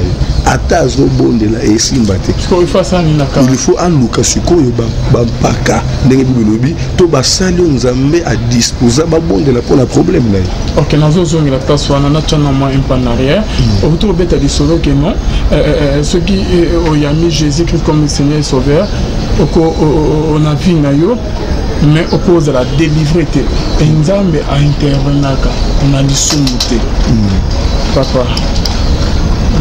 Ataz bon de la et simbate. Il faut un lukasuko ba paka ndenge bilobi to ba sali nzambe à disposer ba bon de la pour le problème na. OK, nazo zongi la place wana na tchana moi un pas en arrière. Autour beta di solo que non. Ce qui oyami Jésus Christ comme Seigneur et Sauveur, on a vu nayo, mais oppose à la délivrité. Et Nzambe a intervenir, on a dit soumuté. Papa,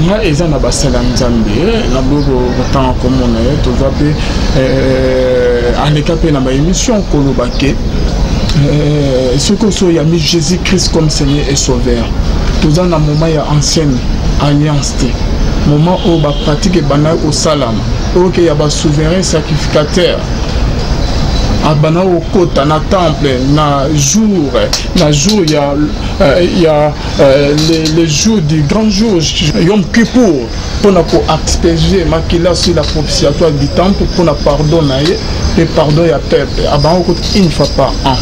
il y a des gens qui ont Nzambe, na bogo autant comme on est, tout ça peut aller caper dans l'émission Kolobake. Ce que soit mis Jésus Christ comme Seigneur et Sauveur. Tout ça dans moment il y a ancienne alliance. Moment où on pratique au salam, où il y a un souverain sacrificateur. Abana au côté, na temple, na jour, il y a le jour du grand jour, Yom Kippour, pour asperger Makila sur la propitiatoire du temple, pour pardonner, et pardonner à peuple. Abana au côté une fois par an.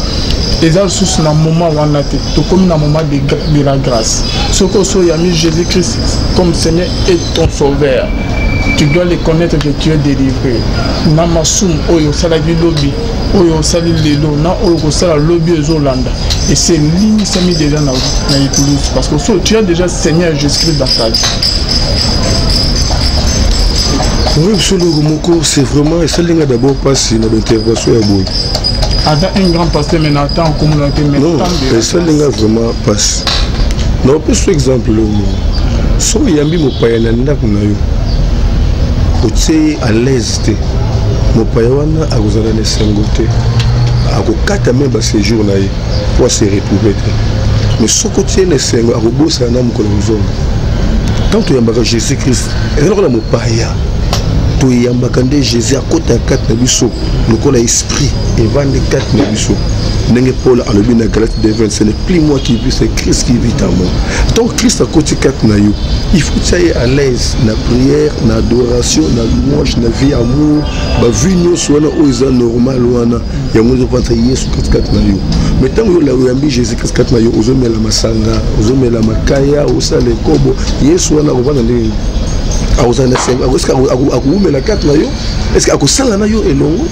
Et ça, c'est un moment où on a été, tout comme un moment de la grâce. Ce que soit mis Jésus-Christ comme Seigneur et ton Sauveur. Tu dois les connaître que tu es délivré. Namasum oyo salagi lobby, oyo sali lelo, na oyo sala lobby aux Hollande. Et c'est ligne ça mis déjà dans Toulouse parce que tu as déjà Seigneur Jésus-Christ dans ta vie. Oui, monsieur le Romoko, c'est vraiment et ça l'ingé d'abord passe dans l'intervention à Boy. Ada un grand pasteur mais n'attend en communauté mais non, et ça l'ingé vraiment passe. Non, pour ce exemple, so yambi mo payananda kunayo. Otsé à l'aise te mopayawana akuzana ne sengote akokata même séjour na ye pour se retrouver mais sokotie ne sengo akobosa na mukolo nzongo tant to yambaka Jésus Christ eloko na mopaya to yambaka nde Jésus akota kata na biso lokola esprit evande kata na biso ndenge Paul alobi na Galates 2:20 ce n'est plus moi qui vis c'est Christ qui vit en moi. Donc Christ a côté kata na yo il faut être à l'aise na prière na adoration na louange na vie amour ba vie nyonso wana oza normal wana ya mozo pensa Yesu kata na yo mais tant que la yambi Jésus Christ kata na yo ozomela masanga ozomela makaya osala kobo Yesu wana kovana ndenge est-ce que la carte na yo est-ce que akosala na yo elongo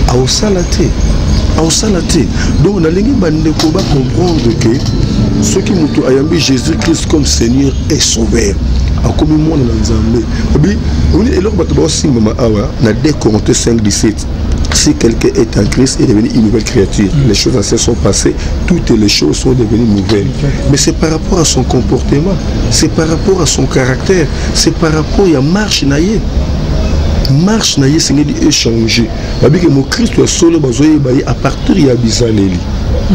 aosala te donc na lingi bandeko ba comprendre que ce qui mutu ayambi Jésus-Christ comme Seigneur et Sauveur akomi mwana na Nzambe obi on est eloko bato ba simba awa na 2 Corinthiens 5:17. Si quelqu'un est en Christ, il est devenu une nouvelle créature. Les choses anciennes sont passées, toutes les choses sont devenues nouvelles. Mais c'est par rapport à son comportement, c'est par rapport à son caractère, c'est par rapport à la marche naïe. Marche naïe, c'est échanger. Que mon Christ soit solo, à partir de Bizaleli.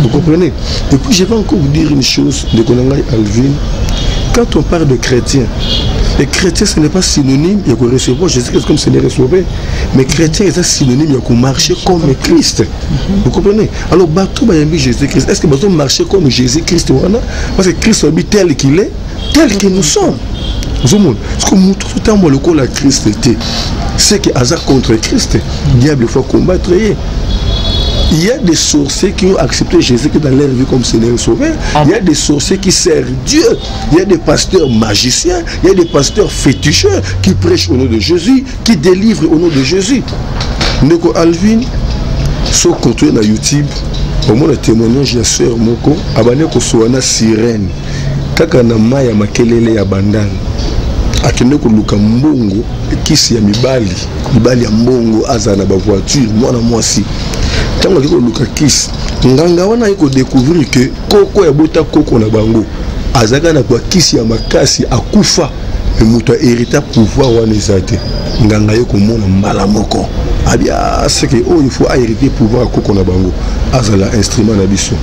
Vous comprenez? Et puis je vais encore vous dire une chose de Konangai Alvin. Quand on parle de chrétiens, les chrétiens, ce n'est pas synonyme de recevoir Jésus-Christ comme Seigneur et Sauveur. Mais chrétien, c'est synonyme de marcher comme Christ. Vous comprenez? Alors, bateau bayambi Jésus-Christ. Est-ce que bateau marcher comme Jésus-Christ? Parce que Christ est tel qu'il est, tel que nous sommes. Vous comprenez? Parce que nous, tout le temps, le col à Christ était. C'est que hasard contre Christ, diable faut combattre. Il y a des sorciers qui ont accepté Jésus dans leur vie comme Seigneur et Sauveur. Il y a des sorciers qui servent Dieu. Il y a des pasteurs magiciens. Il y a des pasteurs féticheurs qui prêchent au nom de Jésus, qui délivrent au nom de Jésus. Neko Alvin, ce contenu na YouTube, au moins le témoignage de sœur Moko, abaneko soana sirène. Kaka na maya makelele ya bandana. Akende ko luka mbongo kisi ya mibali ya mbongo azana ba voiture mwana mwasi. Tango ki ko luka kisi nganga wana iko découvrir que koko ya bota koko na bango azaka na kwa kisi ya makasi akufa muto hérita pouvoir wana ezate nganga yeko mona mbala moko abia c'est que il faut hériter pouvoir koko na bango azala instrument na biso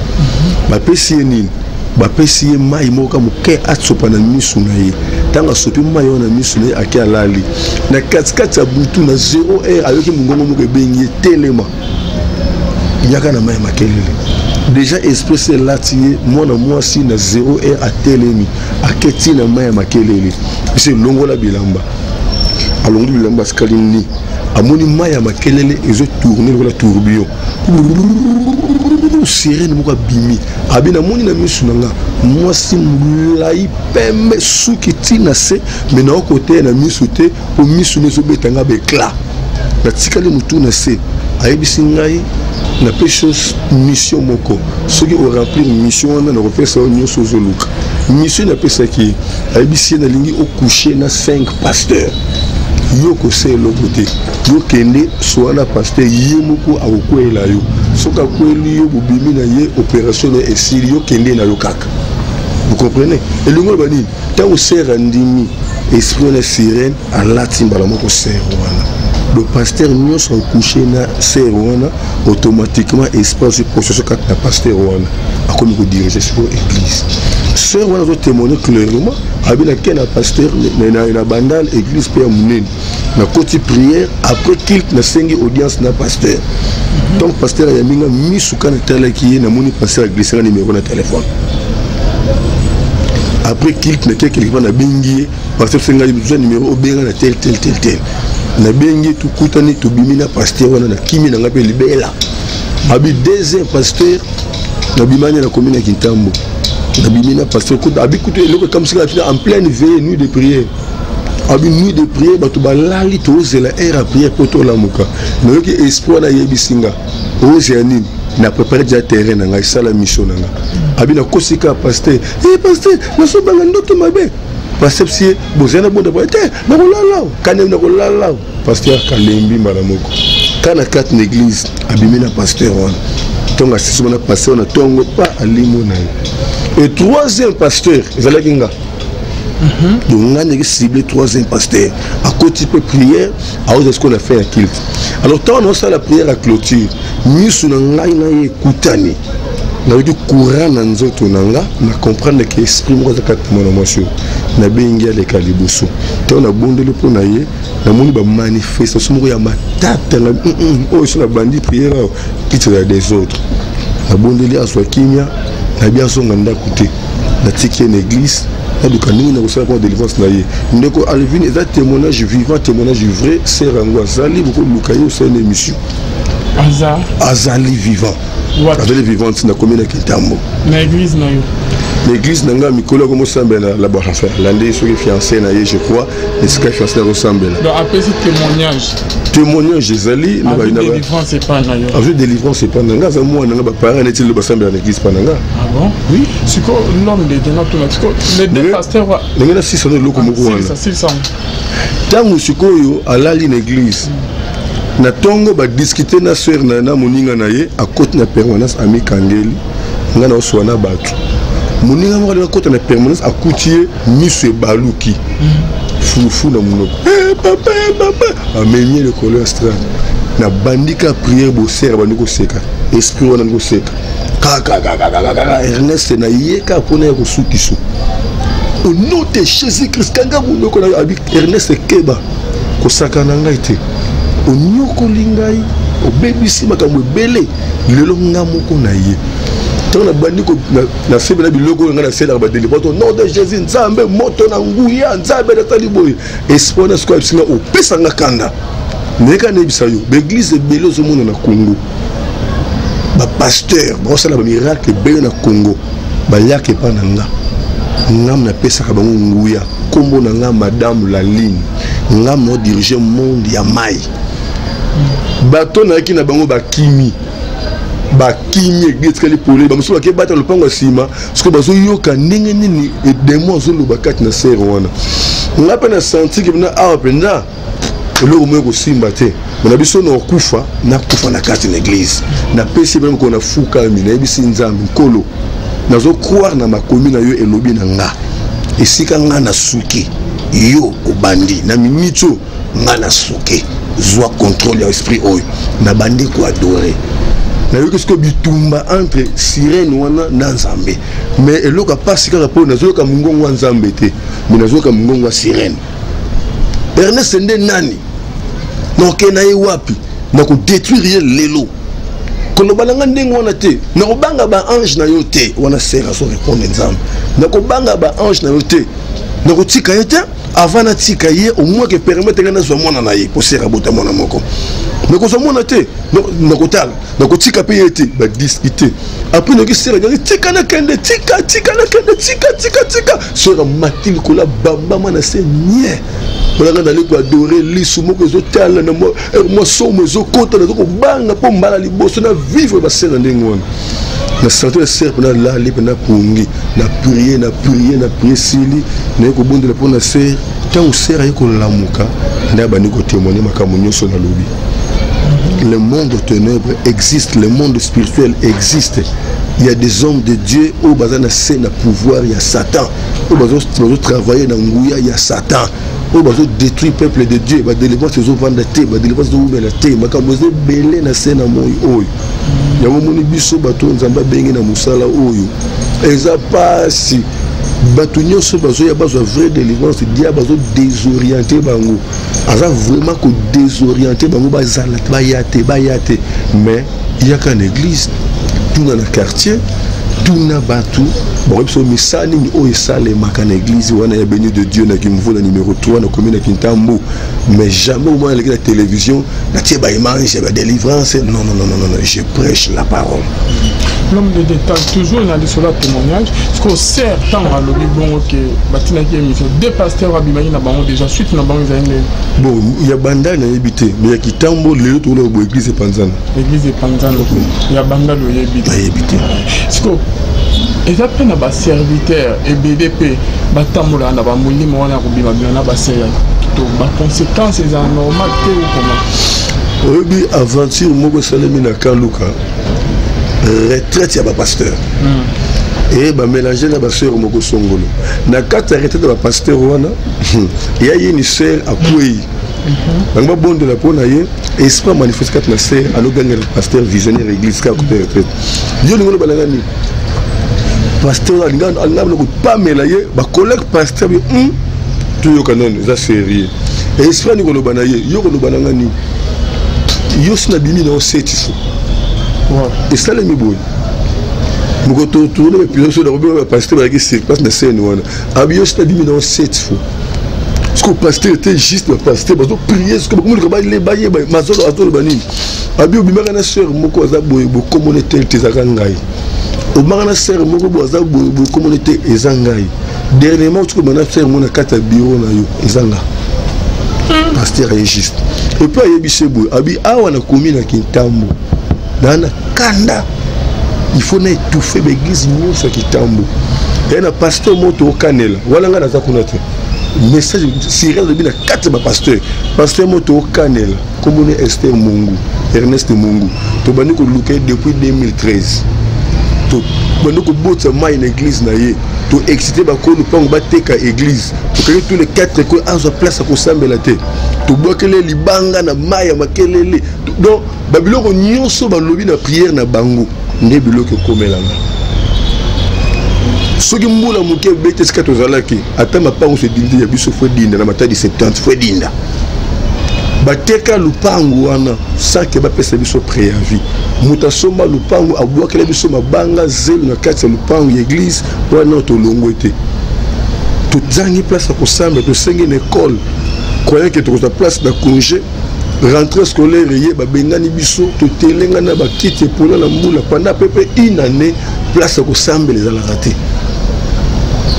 ba pesi nini bapesi ye mai moka moke atsopa na misu na ye tanga sopi mai ona misu na ye ake alali na katikati ya butu na 0 heure ayoki mongongo moko ebengi telema yaka na mai makelele déjà esprit c'est là tie mwana mwasi na 0 heure atelemi aketi na mai makelele c'est longola bilamba alongi bilamba skalini amoni mai makelele ezo tourner lokola tourbillon sirène moko bimi abina moni na misu nanga mwasi mulai pembe suki tina se mais na côté na misu te o misu nezo betanga bekla na tikali mutu na se ayebisi ngai na pêcheuse mission moko soki o remplir mission na repesa nyonso ozoluka mission na pesa ki ayebisi na lingi o coucher na 5 pasteurs yoko se lokote yo kende soana pasteur yemoko akokwela yo soka kweli yo bobimi na ye opération et siri yo kende na yo kaka. Vous comprenez? Et le ngolo bani tant au ser andimi esprit na sirène à latimba la moko ser wana le pasteur nous sont couché na ser wana automatiquement espace de processus kat na pasteur wana a comme ko diriger sur l'église sœur wana zo témoigner clairement abina ken pasteur na bandal église pe munene na côté prière après culte na sengi audience na pasteur donc pasteur ya minga misuka na tala ki na moni pasteur glissé na numéro na téléphone après culte na quelque part na bengi pasteur senga besoin numéro obenga na tel na bengi tout kutani to bimina pasteur wana na kimi na ngape libela abi deuxième pasteur na bimanya na commune Kintambo na bimina pasteur ko abi kutu eloko comme ça en pleine veille nuit de prière abi nuit de prière bato balali to zela air à prière pour to la muka na yoki espoir na yebisinga ozani na préparer déjà terrain na ngai sala mission na nga abi na kosika pasteur pasteur na so banga ndoto mabe pasteur si bozana bonda bote na kolala kanem na kolala pasteur kalembi maramoko kana kat l'église abimi na pasteur wana tonga sisi na pasteur na tongo pa alimo na et troisième pasteur ezalaki nga donc on a ciblé troisième pasteur à côté de prière à ce qu'on a fait à culte alors tant on a la prière à clôture nous sommes na écoutani na eu courant na nzoto nanga na comprendre que esprit mo za katumana mwasho na bengi ya lekalibusu tant on a bondé le pona ye na moni ba manifestation mo ya matata na o sur la bandi prière qui tire des autres na bondé li aswa kimia na bien songa ndakuté na tiki en église na dukani na kosa pour délivrance na ye ndeko Alvin est un témoignage vivant témoignage vrai c'est rango azali beaucoup lukayo c'est une émission azali vivant avec les vivantes na commune Kintambo na église na yo l'église nanga mikolo comme sambela la bonne affaire l'andé sur les fiancés na je crois et ce que fiancé na sambela donc après ce témoignage Gisali na ba délivrance c'est pas na yo avec délivrance c'est pas nanga za moi nanga ba parents n'est-il le sambela l'église pas nanga ah bon oui c'est quoi l'homme de Dieu les deux pasteurs nanga 600 loko moko wana 600 tango sikoyo alali na église na tongo ba discuter na sœur na moninga na ye à côté na permanence ami kangeli nga na oswana batu moninga mo na côté na permanence à coutier miso baluki fufu na monoko papa amenye le colère astral na bandika prière bo sœur bandiko seka esprit wana ngo seka kaka Ernest na yeka pona ko sukiso au nom de Jésus Christ kanga monoko na abi Ernest Keba ko sakana ngai te onyoko lingai obebisi makambo ebele lelo nga moko na ye tant na bandiko na sebe na biloko nga na sela ba délivrance au nom de Jésus nzambe moto na nguya nzambe na taliboy espona siko bisinga opesa nga kanda neka na bisayo l'église ebele zo mona na Congo ba pasteur ba sala ba miracle ebele na Congo ba yake pa na nga ngam na pesa ka bango nguya kombo na nga madame Laline ngam no diriger monde ya mai bato na ki na bango bakimi église kali polé ba muso ba ke bata le pango sima parce que bazo yoka ndenge nini et démon zo lo bakati na ser wana ngapa na senti ke na a penda lo mo ko simba te na biso no kufa na kati na église na pesi ba ko na fuka mi na bisi nzambi nkolo nazo croire na makomi na yo elobi na nga esika nga na suki yo obandi na minito nga na suki zwa contrôle ya esprit oyo na bandi ko adorer na yo qu'est-ce que bitumba entre sirène wana na nzambe mais eloka pasi kaka po nazo ka mungongo nzambe te mais nazo ka mungongo sirène Ernest nde nani donc na ye wapi na ko détruire lelo kono balanga ndenge wana te na ko banga ba ange na yo te wana sera so répondre nzambe na ko banga ba ange na yo te na ko tika ye te avant na tika ye au moins que permettre nga na zo mona na ye ko sera bota mona moko mais ko zo mona te na ko tala na ko tika pe ye te ba discuter après na ko sera nga tika na kende tika sera matil ko la bamba mana se nie balanga dali ko adorer lisu moko zo tala na mo somo zo kota na ko banga po mbala liboso na vivre ba sera ndenge wana na santé le serpe na la libre na pungi na prier sili na ko bonde le pona ser tant sera ko lamuka na bani ko témoigner makambo nyoso na lobi le monde de ténèbres existe, le monde spirituel existe. Il y a des hommes de Dieu au bazana c'est na pouvoir, il y a Satan. Au bazana travailler dans Ngouya, il y a Satan. Au bazana détruire le peuple de Dieu, ba délivrance aux vendre la terre, ba délivrance aux ouvrir la terre, ma kamboze belé na c'est na moyo oyo. Ya moni biso bato nzamba bengi na musala oyo. Eza pasi bato nyonso bazo ya bazo vraie délivrance, dia bazo désorienter bango. Aza vraiment ko désorienter bango bazala bayate mais il y a qu'une église tout dans le quartier tout na batu bon so misani ni o esale makana église wana ya béni de Dieu na kimvula numéro 3 na commune Kintambo mais jamais au moins la télévision na tie ba image ba délivrance non je prêche la parole. L'homme de détail toujours dans le sola témoignage parce que certains à lobby bon que batina qui émission deux pasteurs abimani na bango déjà suite na bango zaine bon il y a banda na yebité mais ya Kitambo le tout là église Panzana il y a banda lo yebité parce que et ça peine ba serviteur et BDP batambola na ba mulimo wana kubima na ba seya to ba conséquences est normal te ou comment oui aventure moko salemi na Kaluka retraite ya ba pasteur et ba mélanger na ba sœur moko songolo na kata retraite ba pasteur wana il y a une sœur à Pouyi banga bonde la pona ye esprit manifeste kat na sœur alo ganga le pasteur visionnaire église ka côté retraite yo ngolo balanga ni pasteur alingana alingana ko pas mélanger ba collègue pasteur bi tout yo kanon za sérieux et esprit ni ko lobana ye yo ko lobana ngani yo sina bimi na certifié et ça les miboui nous tourner les pilotes sur le pasteur qui se passe dans scène wana abi yo sina bimi na certifié ce que le pasteur était juste le pasteur parce que prier ce que beaucoup de bailler bailler mazolo atolo banini abi obimaka na sœur moko aza boye bo communauté tezaka ngai obimaka na sœur moko bo aza boye bo communauté ezangai dernièrement tu que na sœur mona kata bureau na yo ezanga pasteur est juste et puis ayebise boye abi awa na komi na Kintambo dana kanda il faut étouffer l'église nyonso Kintambo et na pasteur moto okanela wala nga naza kuna te message sirène de bien 4 pasteur pasteur moto okanela comme on est Esther Mungu Ernest Mungu to bandi ko luka depuis 2013 to bandi ko botsa mai na église na ye to exciter ba ko lupango ba teka église to que tous les 4 ko azo place ko sambela te to blokele libanga na mai ya makelele donc babiloko nyonso ba lobi na prière na bango nde biloko komelanga soki mbula muke bete ska tozalaki ata mapango se dindi ya biso fo dinda na matadi 70 fo dinda bateka lupango wana sake bapesa biso préavis mutasomba lupango abwakela biso mabanga zelo na kati ya lupango ya église wana tolongo ete tozangi place ya kosamba tosengi na école croyant que tokoza place na congé rentrée scolaire ye babengani biso totelenga na bakiti epona na mbula pendant pepe une année place ya kosamba ezalaka te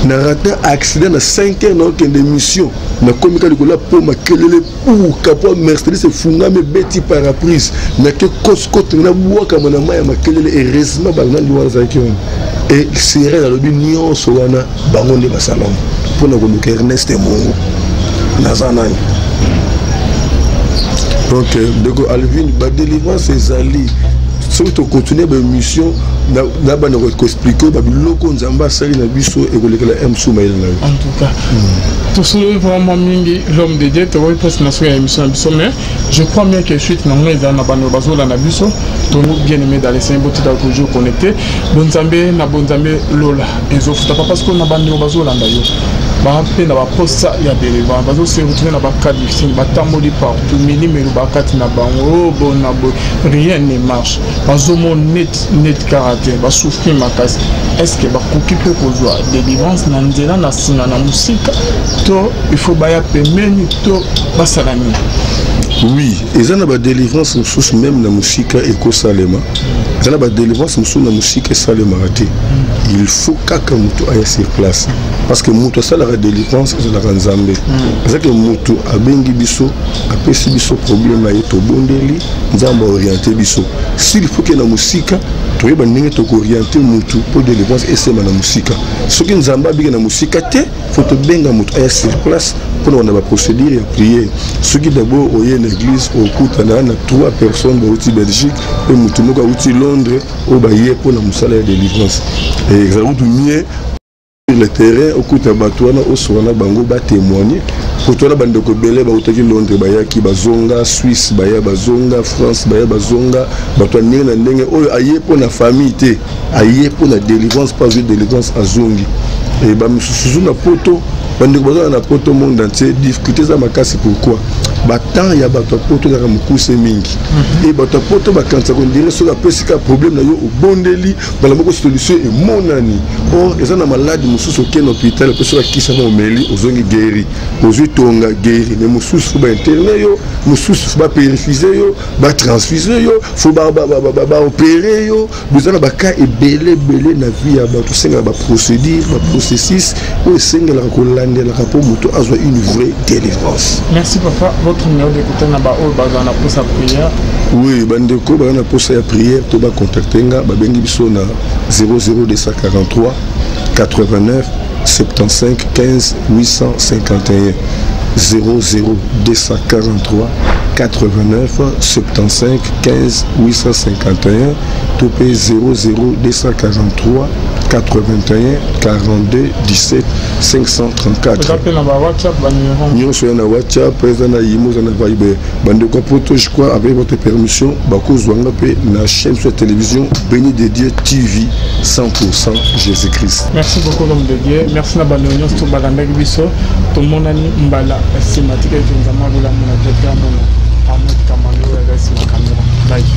na raté accident na 5 heures na aucune émission na komika likola po makelele pour kapo Mercedes fungame beti paraprise na ke koskote na bwaka na maya makelele heureusement bana liwa zaki on et siré na lobi nyonso wana bango ne basalon pour na ko Ernest Mungu na zanani donc Dego Alvin ba délivrance ezali si tu continues la mission na ba na ko expliquer ba biloko nzamba sali na biso e ko lekela MSU mail na yo. En tout cas tout cela vraiment mingi l'homme de Dieu te voit presque na sur émission biso mais je crois bien que suite na ngeza na bano bazola na biso to nous bien aimé dans les symboles toujours connecté bonzambe na bonzambe lola ezofuta parce que na bano bazola ndayo ba pe na ba posta ya délivrance bazo se retrouver na ba cadre difficile ba tamboli partout minimum ba kati na bango bon na bo rien ne marche bazo mon net caractère ba souffrir makasi est-ce que ba occuper kozwa délivrance na nzela na singa na musika to il faut ba ya pemeni to basalami. Oui, ils ont la délivrance même na musika et ko salema. Ils ont la délivrance na musika et salema raté. Il faut kakamuto aya sur place parce que muto sala la délivrance c'est la nzambe. Parce que muto abengi biso apesi biso problème na yeto bondeli nzamba orienter biso. S'il faut que na musika to yeba ndenge to orienter muto pour délivrance et c'est na musika. Ce que nzamba bi na musika te faut to benga muto aya sur place pour on a ba procédure et prier. Ce qui d'abord au l'église au Koutana, on a 3 personnes de Belgique et Moutoumouka outil Londres au Baye pour la Moussala de délivrance. Et exactement mieux le terrain au Koutabatouana au Soana Bango va témoigner. Pour toi la bande de Kobele, Bautaki Londres, Bayaki, Bazonga, Suisse, Baya, Bazonga, France, Baya, Bazonga, Batouani, Nenge, aïe pour la famille, aïe pour la délivrance, pas de délivrance à Zongi. Et Bamsou na poto, bande de na poto monde entier, difficultés à ma casse pourquoi? Batan ya bato poto ya mukuse mingi et bato poto bakanza ko ndire so la pesika problème na yo obondeli bala moko solution e monani or eza na malade mususu ken hôpital peso kisa na omeli ozongi guéri ozui tonga guéri mais mususu ba interner yo mususu ba purifier yo ba transfuser yo faut ba opérer yo bizana ba ka ebele na vie ya bato senga ba procédure ba processus o senga la ko landela pour moto azwa une vraie délivrance. Merci papa. Votre numéro d'écouter na ba o bazana pour sa prière. Oui, bandeko bazana pour sa prière to ba contacter nga ba bengi biso na 00243 89 75 15 851 00243 89 75 15 851 topé 00243 81 42 17 534. Nous sommes sur WhatsApp, présent à Yimo, à Viber. Bande Kopoto, je crois, avec votre permission, Bako Zouanga, la chaîne sur la télévision Béni de Dieu TV 100% Jésus-Christ. Merci beaucoup, l'homme de Dieu. Merci à la bande de tout Balandek Bisso, tout le monde a Mbala, Simatique, et Nzama, Boula, Mouna, Jeffrey, Amon, Ahmed Kamano, et la caméra. Live.